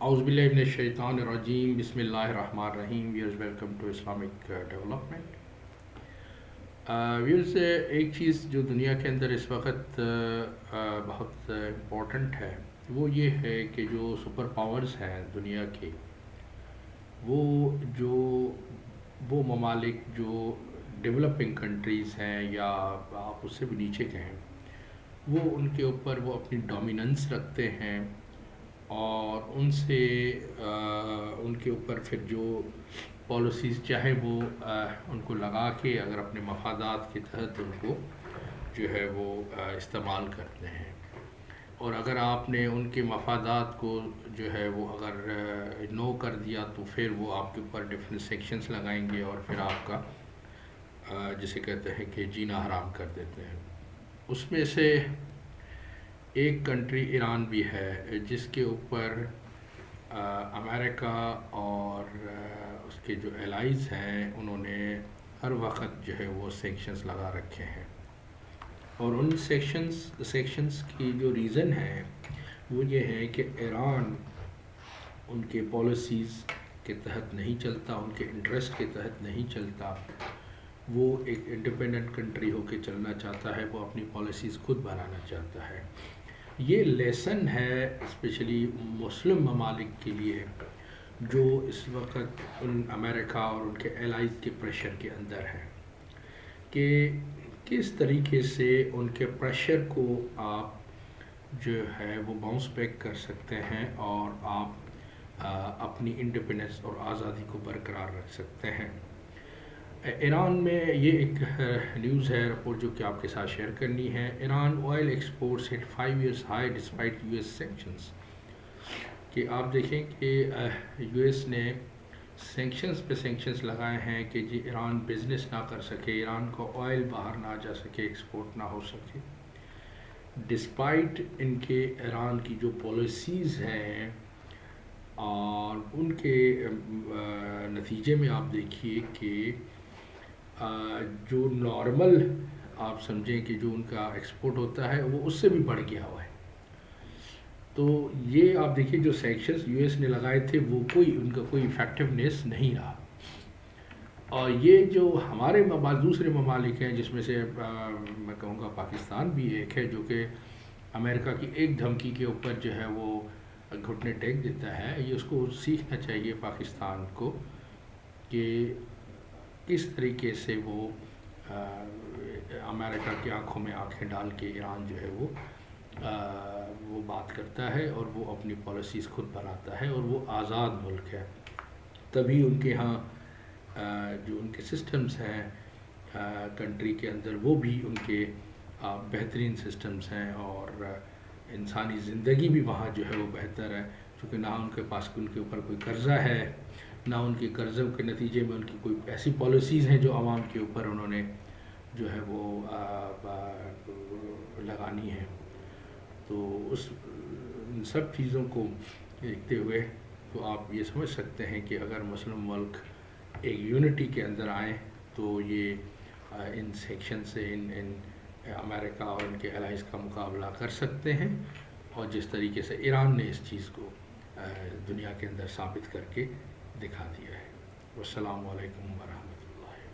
Auzubillahiminash-shaytanir-rajim. Bismillahir-rahmanir-rahim. Viewers, welcome to Islamic Development. Viewers ایک چیز جو دنیا کے اندر اس وقت بہت امپورٹنٹ ہے وہ یہ ہے کہ جو سپر پاورز ہیں دنیا کے وہ ممالک جو ڈیولپنگ کنٹریز ہیں یا آپ اس سے بھی نیچے کے ہیں وہ ان کے اوپر وہ اپنی ڈومیننس رکھتے ہیں اور ان سے ان کے اوپر پھر جو پالیسیز چاہے وہ ان کو لگا کے اگر اپنے مفادات کے تحت ان کو جو ہے وہ استعمال کرتے ہیں، اور اگر آپ نے ان کے مفادات کو جو ہے وہ اگر نو کر دیا تو پھر وہ آپ کے اوپر ڈفرینٹ سیکشنز لگائیں گے اور پھر آپ کا جسے کہتے ہیں کہ جینا حرام کر دیتے ہیں۔ اس میں سے ایک کنٹری ایران بھی ہے جس کے اوپر امریکہ اور اس کے جو الائز ہیں انہوں نے ہر وقت جو ہے وہ سینکشنز لگا رکھے ہیں، اور ان سیکشنز کی جو ریزن ہے وہ یہ ہے کہ ایران ان کے پالیسیز کے تحت نہیں چلتا، ان کے انٹرسٹ کے تحت نہیں چلتا، وہ ایک انڈیپینڈنٹ کنٹری ہو کے چلنا چاہتا ہے، وہ اپنی پالیسیز خود بنانا چاہتا ہے۔ یہ لیسن ہے اسپیشلی مسلم ممالک کے لیے جو اس وقت ان امریکہ اور ان کے الائز کے پریشر کے اندر ہیں، کہ کس طریقے سے ان کے پریشر کو آپ جو ہے وہ باؤنس بیک کر سکتے ہیں اور آپ اپنی انڈیپینڈنس اور آزادی کو برقرار رکھ سکتے ہیں۔ ایران میں یہ ایک نیوز ہے رپورٹ جو کہ آپ کے ساتھ شیئر کرنی ہے۔ ایران آئل ایکسپورٹس ہٹ 5 years high despite US sanctions, کہ آپ دیکھیں کہ یو ایس نے سینکشنز پہ سینکشنز لگائے ہیں کہ جی ایران بزنس نہ کر سکے، ایران کو آئل باہر نہ جا سکے، ایکسپورٹ نہ ہو سکے، ڈسپائٹ ان کے ایران کی جو پالیسیز ہیں، اور ان کے نتیجے میں آپ دیکھیے کہ جو نارمل آپ سمجھیں کہ جو ان کا ایکسپورٹ ہوتا ہے وہ اس سے بھی بڑھ گیا ہوا ہے۔ تو یہ آپ دیکھیے جو سینکشنز یو ایس نے لگائے تھے وہ ان کا کوئی افیکٹونیس نہیں رہا، اور یہ جو ہمارے دوسرے ممالک ہیں جس میں سے میں کہوں گا پاکستان بھی ایک ہے جو کہ امریکہ کی ایک دھمکی کے اوپر جو ہے وہ گھٹنے ٹیک دیتا ہے، یہ اس کو سیکھنا چاہیے پاکستان کو کہ کس طریقے سے وہ امریکہ کی آنکھوں میں آنکھیں ڈال کے ایران جو ہے وہ بات کرتا ہے اور وہ اپنی پالیسیز خود بناتا ہے، اور وہ آزاد ملک ہے۔ تبھی ان کے ہاں جو ان کے سسٹمز ہیں کنٹری کے اندر وہ بھی ان کے بہترین سسٹمز ہیں، اور انسانی زندگی بھی وہاں جو ہے وہ بہتر ہے، چونکہ نہ ان کے پاس ان کے اوپر کوئی قرضہ ہے، نہ ان کے قرضوں کے نتیجے میں ان کی کوئی ایسی پالیسیز ہیں جو عوام کے اوپر انہوں نے جو ہے وہ لگانی ہے۔ تو ان سب چیزوں کو دیکھتے ہوئے تو آپ یہ سمجھ سکتے ہیں کہ اگر مسلم ملک ایک یونٹی کے اندر آئیں تو یہ ان سیکشن سے ان امریکہ اور ان کے الائز کا مقابلہ کر سکتے ہیں، اور جس طریقے سے ایران نے اس چیز کو دنیا کے اندر ثابت کر کے دکھا دیا ہے۔ والسلام علیکم ورحمۃ اللہ۔